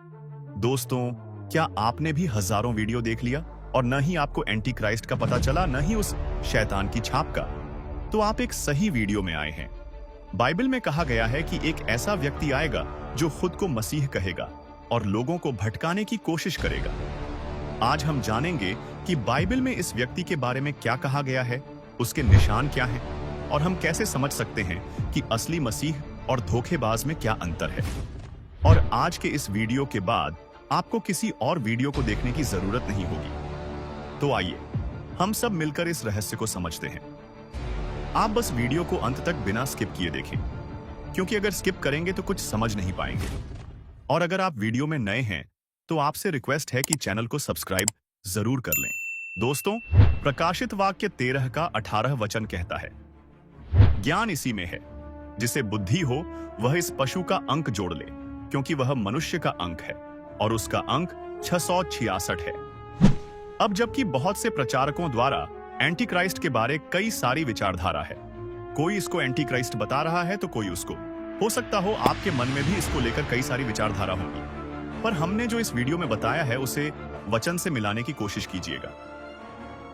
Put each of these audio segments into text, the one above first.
दोस्तों, क्या आपने भी हजारों वीडियो देख लिया और न ही आपको एंटी क्राइस्ट का पता चला, न ही उस शैतान की छाप का? तो आप एक सही वीडियो में आए हैं। बाइबल में कहा गया है कि एक ऐसा व्यक्ति आएगा जो खुद को मसीह कहेगा और लोगों को भटकाने की कोशिश करेगा। आज हम जानेंगे कि बाइबल में इस व्यक्ति के बारे में क्या कहा गया है, उसके निशान क्या हैं और हम कैसे समझ सकते हैं कि असली मसीह और धोखेबाज में क्या अंतर है। और आज के इस वीडियो के बाद आपको किसी और वीडियो को देखने की जरूरत नहीं होगी। तो आइए हम सब मिलकर इस रहस्य को समझते हैं। आप बस वीडियो को अंत तक बिना स्किप किए देखें, क्योंकि अगर स्किप करेंगे तो कुछ समझ नहीं पाएंगे। और अगर आप वीडियो में नए हैं तो आपसे रिक्वेस्ट है कि चैनल को सब्सक्राइब जरूर कर लें। दोस्तों, प्रकाशित वाक्य 13 का 18 वचन कहता है, ज्ञान इसी में है, जिसे बुद्धि हो वह इस पशु का अंक जोड़ ले, क्योंकि वह मनुष्य का अंक है और उसका अंक 666 है। अब जबकि बहुत से प्रचारकों द्वारा एंटी क्राइस्ट के बारे कई सारी विचारधारा है, कोई इसको एंटी क्राइस्ट बता रहा है तो कोई उसको। हो सकता हो आपके मन में भी इसको लेकर कई सारी विचारधारा होंगी, पर हमने जो इस वीडियो में बताया है उसे वचन से मिलाने की कोशिश कीजिएगा।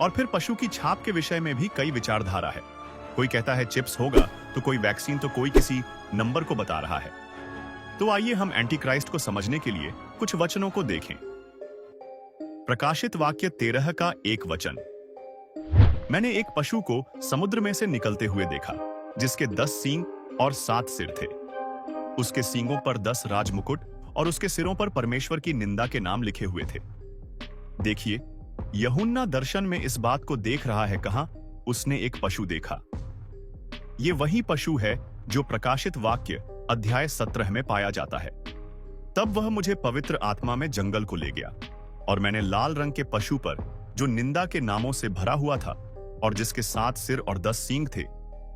और फिर पशु की छाप के विषय में भी कई विचारधारा है। कोई कहता है चिप्स होगा, तो कोई वैक्सीन, तो कोई किसी नंबर को बता रहा है। तो आइए हम एंटी क्राइस्ट को समझने के लिए कुछ वचनों को देखें। प्रकाशित वाक्य 13 का 1 वचन, मैंने एक पशु को समुद्र में से निकलते हुए देखा, जिसके 10 सींग और 7 सिर थे। उसके सींगों पर 10 राजमुकुट और उसके सिरों पर परमेश्वर की निंदा के नाम लिखे हुए थे। देखिए, यूहन्ना दर्शन में इस बात को देख रहा है। कहां? उसने एक पशु देखा। यह वही पशु है जो प्रकाशित वाक्य अध्याय 17 में पाया जाता है। तब वह मुझे पवित्र आत्मा में जंगल को ले गया और मैंने लाल रंग के पशु पर, जो निंदा के नामों से भरा हुआ था और जिसके 7 सिर और 10 सींग थे,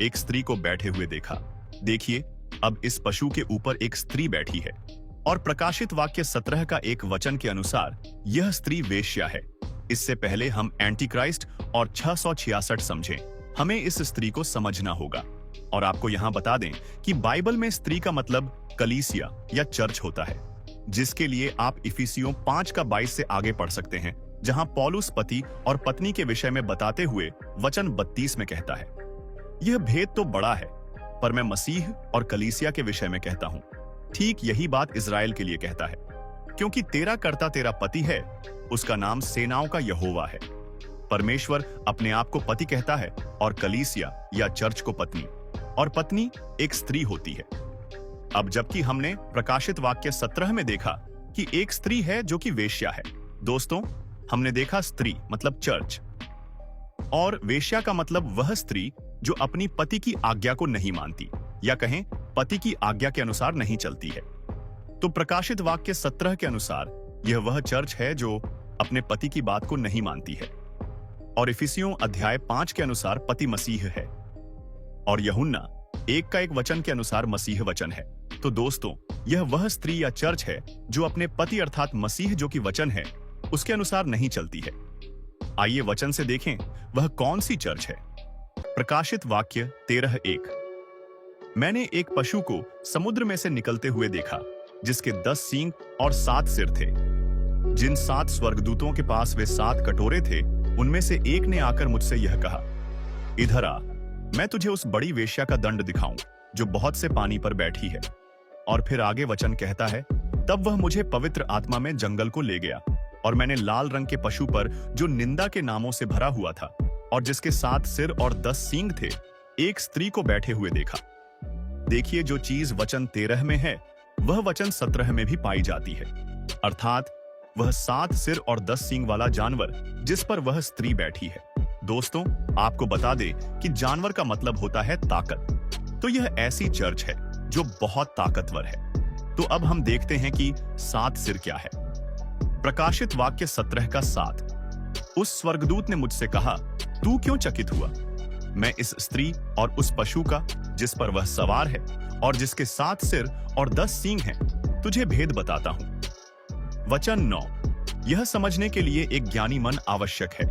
एक स्त्री को बैठे हुए देखा। देखिए, अब इस पशु के ऊपर एक स्त्री बैठी है और प्रकाशित वाक्य 17 का 1 वचन के अनुसार यह स्त्री वेश्या है। इससे पहले हम एंटी क्राइस्ट और 666 समझें, हमें इस स्त्री को समझना होगा। और आपको यहां बता दें कि बाइबल में स्त्री का मतलब कलीसिया या चर्च होता है, जिसके लिए आप इफिसियों 5 का 22 से आगे पढ़ सकते हैं, जहां पौलुस पति और पत्नी के विषय में बताते हुए वचन 32 में कहता है, यह भेद तो बड़ा है, पर मैं मसीह और कलीसिया के विषय में कहता हूं। ठीक यही बात इजराइल के लिए कहता है, क्योंकि तेरा कर्ता तेरा पति है, उसका नाम सेनाओं का यहोवा है। परमेश्वर अपने आप को पति कहता है और कलीसिया या चर्च को पत्नी, और पत्नी एक स्त्री होती है। अब जबकि हमने प्रकाशित वाक्य 17 में देखा कि एक स्त्री है जो कि वेश्या है। दोस्तों, हमने देखा स्त्री मतलब चर्च, और वेश्या का मतलब वह स्त्री जो अपनी पति की आज्ञा को नहीं मानती, या कहें पति की आज्ञा के अनुसार नहीं चलती है। तो प्रकाशित वाक्य 17 के अनुसार यह वह चर्च है जो अपने पति की बात को नहीं मानती है। और इफिसियों अध्याय 5 के अनुसार पति मसीह है, और यूहन्ना 1 का 1 वचन के अनुसार मसीह वचन है। तो दोस्तों, यह वह स्त्री या चर्च है जो अपने पति अर्थात मसीह जो कि वचन है, उसके अनुसार नहीं चलती है। आइए वचन से देखें वह कौन सी चर्च है। प्रकाशित वाक्य 13:1, मैंने एक पशु को समुद्र में से निकलते हुए देखा, जिसके 10 सींग और 7 सिर थे। जिन 7 स्वर्गदूतों के पास वे 7 कटोरे थे, उनमें से एक ने आकर मुझसे यह कहा, इधर आ, मैं तुझे उस बड़ी वेश्या का दंड दिखाऊं जो बहुत से पानी पर बैठी है। और फिर आगे वचन कहता है, तब वह मुझे पवित्र आत्मा में जंगल को ले गया और मैंने लाल रंग के पशु पर, जो निंदा के नामों से भरा हुआ था और जिसके 7 सिर और 10 सींग थे, एक स्त्री को बैठे हुए देखा। देखिए, जो चीज वचन 13 में है वह वचन 17 में भी पाई जाती है, अर्थात वह 7 सिर और 10 सींग वाला जानवर जिस पर वह स्त्री बैठी है। दोस्तों, आपको बता दे कि जानवर का मतलब होता है ताकत। तो यह ऐसी चर्च है जो बहुत ताकतवर है। तो अब हम देखते हैं कि 7 सिर क्या है। प्रकाशित वाक्य 17 का 7, उस स्वर्गदूत ने मुझसे कहा, तू क्यों चकित हुआ? मैं इस स्त्री और उस पशु का जिस पर वह सवार है और जिसके 7 सिर और 10 सींग हैं, तुझे भेद बताता हूं। वचन 9, यह समझने के लिए एक ज्ञानी मन आवश्यक है।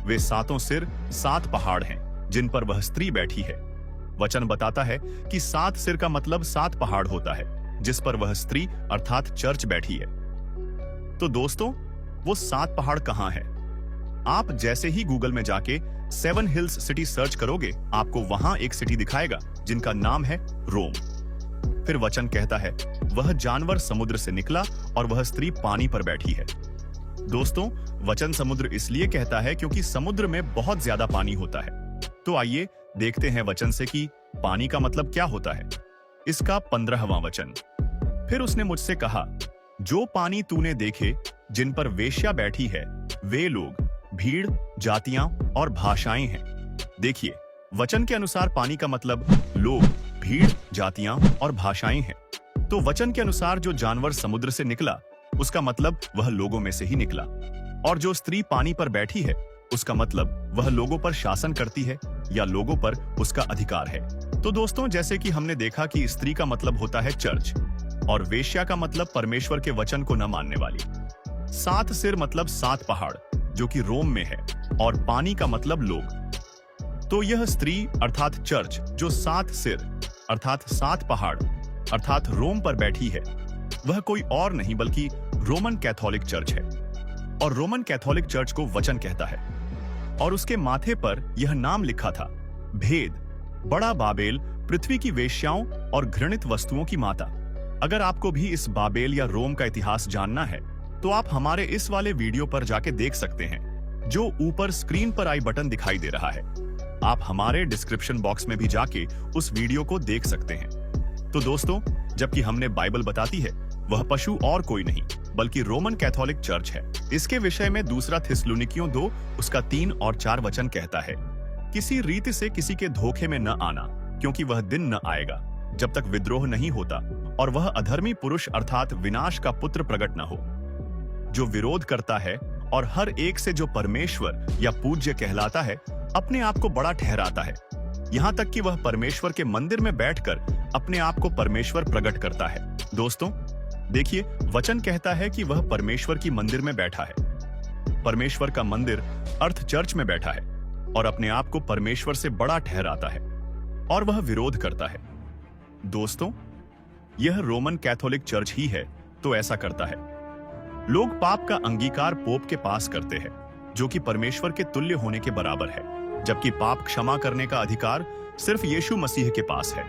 वे 7 सिर 7 पहाड़ हैं जिन पर वह स्त्री बैठी है। वचन बताता है कि 7 सिर का मतलब 7 पहाड़ होता है जिस पर वह स्त्री अर्थात चर्च बैठी है। तो दोस्तों, वो 7 पहाड़ कहां है? आप जैसे ही गूगल में जाके 7 हिल्स सिटी सर्च करोगे, आपको वहां एक सिटी दिखाएगा जिनका नाम है रोम। फिर वचन कहता है, वह जानवर समुद्र से निकला और वह स्त्री पानी पर बैठी है। दोस्तों, वचन समुद्र इसलिए कहता है क्योंकि समुद्र में बहुत ज्यादा पानी होता है। तो आइए देखते हैं वचन से कि पानी का मतलब क्या होता है। इसका 15वां वचन, फिर उसने मुझसे कहा, जो पानी तूने देखे जिन पर वेश्या बैठी है, वे लोग, भीड़, जातियां और भाषाएं हैं। देखिए, वचन के अनुसार पानी का मतलब लोग, भीड़, जातियां और भाषाएं हैं। तो वचन के अनुसार जो जानवर समुद्र से निकला, उसका मतलब वह लोगों में से ही निकला। और जो स्त्री पानी पर बैठी है, उसका मतलब वह लोगों पर शासन करती है या लोगों पर उसका अधिकार है। तो दोस्तों, जैसे कि हमने देखा कि स्त्री का मतलब होता है चर्च और वेश्या का मतलब परमेश्वर के वचन को न मानने वाली। 7 सिर मतलब 7 पहाड़ जो कि रोम में है, और पानी का मतलब लोग। तो यह स्त्री अर्थात चर्च जो 7 सिर अर्थात 7 पहाड़ अर्थात रोम पर बैठी है, वह कोई और नहीं बल्कि रोमन कैथोलिक चर्च है। और रोमन कैथोलिक चर्च को वचन कहता है, और उसके माथे पर यह नाम लिखा था, भेद, बड़ा बाबेल, पृथ्वी की वेश्याओं और घृणित वस्तुओं की माता। अगर आपको भी इस बाबेल या रोम का इतिहास जानना है, तो आप हमारे इस वाले वीडियो पर जाके देख सकते हैं, जो ऊपर स्क्रीन पर आई बटन दिखाई दे रहा है। आप हमारे डिस्क्रिप्शन बॉक्स में भी जाके उस वीडियो को देख सकते हैं। तो दोस्तों, जबकि हमने बाइबल बताती है, वह पशु और कोई नहीं बल्कि रोमन कैथोलिक चर्च है। इसके विषय में दूसरा थिस्सलुनीकियों 2 उसका 3 और 4 वचन कहता है, किसी रीति से किसी के धोखे में न आना, क्योंकि वह दिन न आएगा जब तक विद्रोह नहीं होता और वह अधर्मी पुरुष अर्थात विनाश का पुत्र प्रकट न हो, जो विरोध करता है और हर एक से जो परमेश्वर या पूज्य कहलाता है, अपने आप को बड़ा ठहराता है, यहाँ तक कि वह परमेश्वर के मंदिर में बैठकर अपने आप को परमेश्वर प्रकट करता है। दोस्तों, देखिए, वचन कहता है कि वह परमेश्वर की मंदिर में बैठा है। परमेश्वर का मंदिर अर्थ चर्च में बैठा है और अपने आप को परमेश्वर से बड़ा ठहराता है, और वह विरोध करता है। दोस्तों, यह रोमन कैथोलिक चर्च ही है तो ऐसा करता है। लोग पाप का अंगीकार पोप के पास करते हैं, जो कि परमेश्वर के तुल्य होने के बराबर है, जबकि पाप क्षमा करने का अधिकार सिर्फ यीशु मसीह के पास है।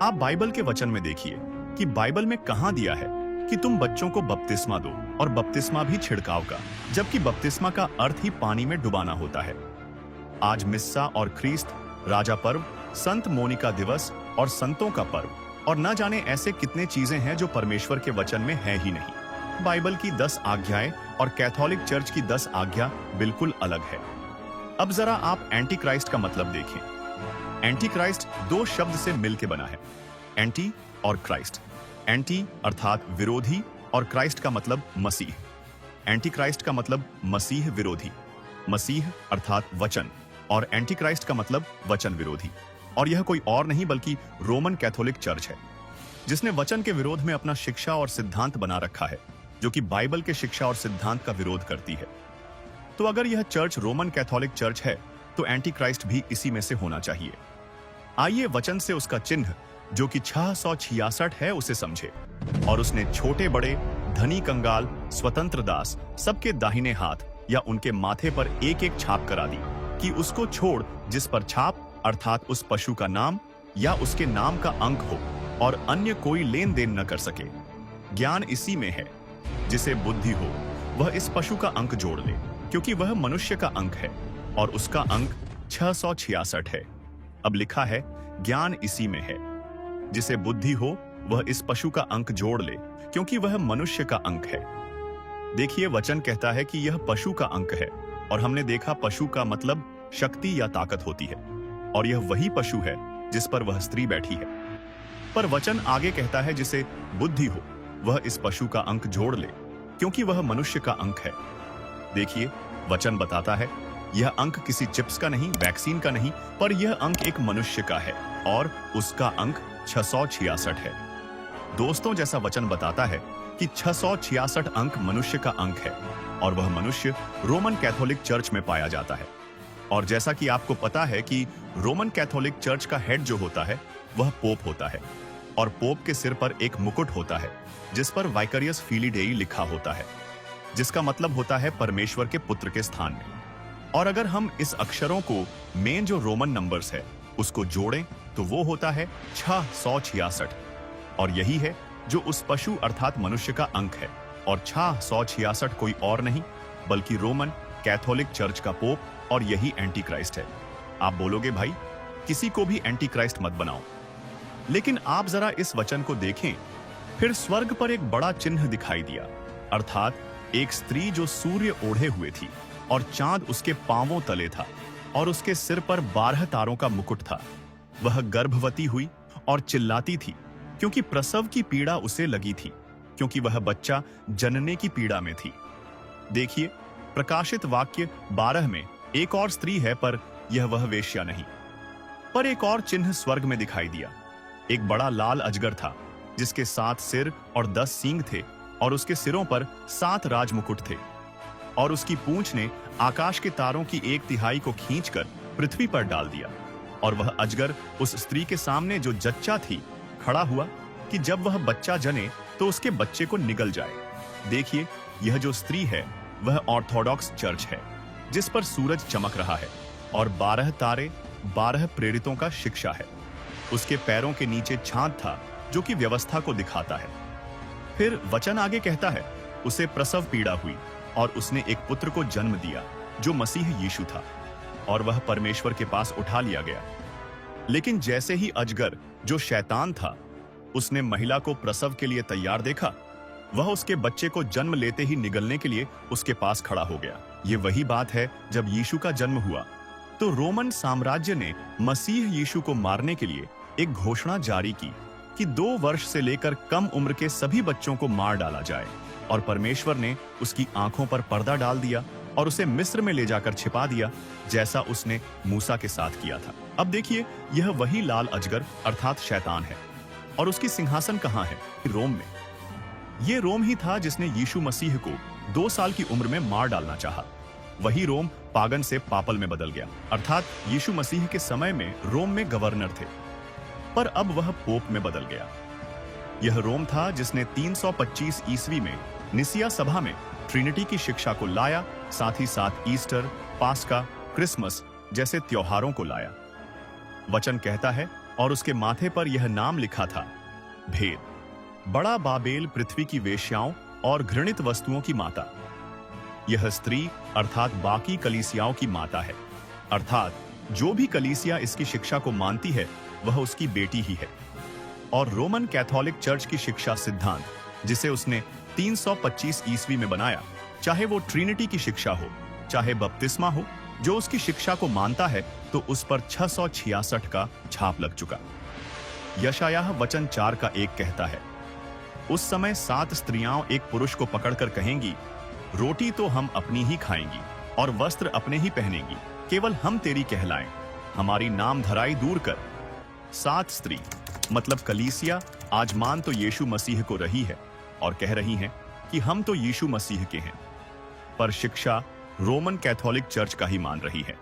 आप बाइबल के वचन में देखिए कि बाइबल में कहां दिया है कि तुम बच्चों को बपतिस्मा दो, और बपतिस्मा भी छिड़काव का, जबकि बपतिस्मा का अर्थ ही पानी में डुबाना होता है। आज मिस्सा और ख्रीस्त, राजा पर्व, संत मोनिका दिवस और संतों का पर्व, और न जाने ऐसे कितने चीजें हैं जो परमेश्वर के वचन में है ही नहीं। बाइबल की 10 आज्ञाएं और कैथोलिक चर्च की 10 आज्ञा बिल्कुल अलग है। अब जरा आप एंटी क्राइस्ट का मतलब देखें। एंटी क्राइस्ट 2 शब्द से मिलकर बना है, एंटी और क्राइस्ट। एंटी अर्थात विरोधी और क्राइस्ट का मतलब मसीह। एंटी क्राइस्ट का मतलब मसीह विरोधी, मसीह अर्थात वचन, और एंटी क्राइस्ट का मतलब वचन विरोधी। और यह कोई और नहीं बल्कि रोमन कैथोलिक चर्च है, जिसने वचन के विरोध में अपना शिक्षा और सिद्धांत बना रखा है, जो कि बाइबल के शिक्षा और सिद्धांत का विरोध करती है। तो अगर यह चर्च रोमन कैथोलिक चर्च है, तो एंटी क्राइस्ट भी इसी में से होना चाहिए। आइए वचन से उसका चिन्ह, जो कि 666 है, उसे समझे। और उसने छोटे बड़े, धनी कंगाल, स्वतंत्र दास, सबके दाहिने हाथ या उनके माथे पर एक एक छाप करा दी, कि उसको छोड़ जिस पर छाप अर्थात उस पशु का नाम या उसके नाम का अंक हो, और अन्य कोई लेन देन न कर सके। ज्ञान इसी में है, जिसे बुद्धि हो वह इस पशु का अंक जोड़ ले, क्योंकि वह मनुष्य का अंक है और उसका अंक 666 है। अब लिखा है, ज्ञान इसी में है, जिसे बुद्धि हो वह इस पशु का अंक जोड़ ले, क्योंकि वह मनुष्य का अंक है। देखिए, वचन कहता है कि यह पशु का अंक है, और हमने देखा पशु का मतलब शक्ति या ताकत होती है, और यह वही पशु है जिस पर वह स्त्री बैठी है। पर वचन आगे कहता है, जिसे बुद्धि हो वह इस पशु का अंक जोड़ ले, क्योंकि वह मनुष्य का अंक है। देखिए, वचन बताता है, यह अंक किसी चिप्स का नहीं, वैक्सीन का नहीं, पर यह अंक एक मनुष्य का है, और उसका अंक 666 है। दोस्तों, जैसा वचन बताता है कि 666 अंक मनुष्य का अंक है, और वह मनुष्य रोमन कैथोलिक चर्च में पाया जाता है। और जैसा कि आपको पता है कि रोमन कैथोलिक चर्च का हेड जो होता है वह पोप होता है, और पोप के सिर पर एक मुकुट होता है जिस पर वाइकरियस फिली डेई लिखा होता है। जिसका मतलब होता है परमेश्वर के पुत्र के स्थान में। और अगर हम इस अक्षरों को मेन जो रोमन नंबर्स है उसको जोड़ें तो वो होता है 666। और यही है जो उस पशु अर्थात मनुष्य का अंक है। और 666 कोई और नहीं बल्कि रोमन कैथोलिक चर्च का पोप, और यही एंटी क्राइस्ट है। आप बोलोगे भाई किसी को भी एंटी क्राइस्ट मत बनाओ, लेकिन आप जरा इस वचन को देखें। फिर स्वर्ग पर एक बड़ा चिन्ह दिखाई दिया, अर्थात एक स्त्री जो सूर्य ओढ़े हुए थी और चांद उसके पांवों तले था और उसके सिर पर 12 तारों का मुकुट था। वह गर्भवती हुई और चिल्लाती थी क्योंकि प्रसव की पीड़ा उसे लगी थी, क्योंकि वह बच्चा जनने की पीड़ा में थी। देखिए प्रकाशित वाक्य 12 में एक और स्त्री है, पर यह वह वेश्या नहीं। पर एक और चिन्ह स्वर्ग में दिखाई दिया। एक बड़ा लाल अजगर था जिसके 7 सिर और 10 सींग थे, और उसके सिरों पर 7 राजमुकुट थे। और उसकी पूंछ ने आकाश के तारों की 1/3 को खींचकर पृथ्वी पर डाल दिया। और वह अजगर उस स्त्री के सामने जो जच्चा थी खड़ा हुआ कि जब वह बच्चा जने तो उसके बच्चे को निगल जाए। देखिए यह जो स्त्री है वह ऑर्थोडॉक्स चर्च है, जिस पर सूरज चमक रहा है और 12 तारे 12 प्रेरितों का शिक्षा है। उसके पैरों के नीचे छांद था जो कि व्यवस्था को दिखाता है। फिर वचन आगे कहता है, उसे प्रसव पीड़ा हुई और उसने एक पुत्र को जन्म दिया जो मसीह यीशु था, और वह परमेश्वर के पास उठा लिया गया। लेकिन जैसे ही अजगर जो शैतान था उसने महिला को प्रसव के लिए तैयार देखा, वह उसके बच्चे को जन्म लेते ही निगलने के लिए उसके पास खड़ा हो गया। ये वही बात है जब यीशु का जन्म हुआ तो रोमन साम्राज्य ने मसीह यीशु को मारने के लिए एक घोषणा जारी की कि 2 वर्ष से लेकर कम उम्र के सभी बच्चों को मार डाला जाए। और परमेश्वर ने उसकी आंखों पर पर्दा डाल दिया और उसे मिस्र में ले जाकर छिपा दिया, जैसा उसने मूसा के साथ किया था। अब देखिए यह वही लाल अजगर अर्थात शैतान है, और उसकी सिंहासन कहाँ है? रोम में। यह रोम ही था जिसने यीशु मसीह को 2 साल की उम्र में मार डालना चाहा। वही रोम पागन से पापल में बदल गया, अर्थात यीशु मसीह के समय में रोम में गवर्नर थे, पर अब वह पोप में बदल गया। यह रोम था जिसने 325 ईस्वी में निसिया सभा में ट्रिनिटी की शिक्षा को लाया, साथ ही साथ ईस्टर, पास्का, क्रिसमस जैसे त्योहारों को लाया। वचन कहता है, और उसके माथे पर यह नाम लिखा था, भेद, बड़ा बाबेल पृथ्वी की वेश्याओं और घृणित वस्तुओं की माता। यह स्त्री अर्थात बाकी कलीसियाओं की माता है, अर्थात जो भी कलीसिया इसकी शिक्षा को मानती है वह उसकी बेटी ही है। और रोमन कैथोलिक चर्च की शिक्षा सिद्धांत, जिसे उसने 325 ईस्वी में बनाया, चाहे वो ट्रिनिटी की शिक्षा हो, चाहे बपतिस्मा हो, जो उसकी शिक्षा को मानता है तो उस पर 666 का छाप लग चुका। यशायाह वचन 4 का 1 कहता है, उस समय 7 स्त्रियां एक पुरुष को पकड़कर कहेंगी, रोटी तो हम अपनी ही खाएंगी और वस्त्र अपने ही पहनेंगी, केवल हम तेरी कहलाएं, हमारी नाम धराई दूर कर। 7 स्त्री मतलब कलीसिया आजमान तो यीशु मसीह को रही है और कह रही हैं कि हम तो यीशु मसीह के हैं, पर शिक्षा रोमन कैथोलिक चर्च का ही मान रही है।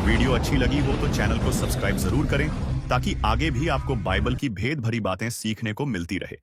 वीडियो अच्छी लगी हो तो चैनल को सब्सक्राइब जरूर करें ताकि आगे भी आपको बाइबल की भेद भरी बातें सीखने को मिलती रहे।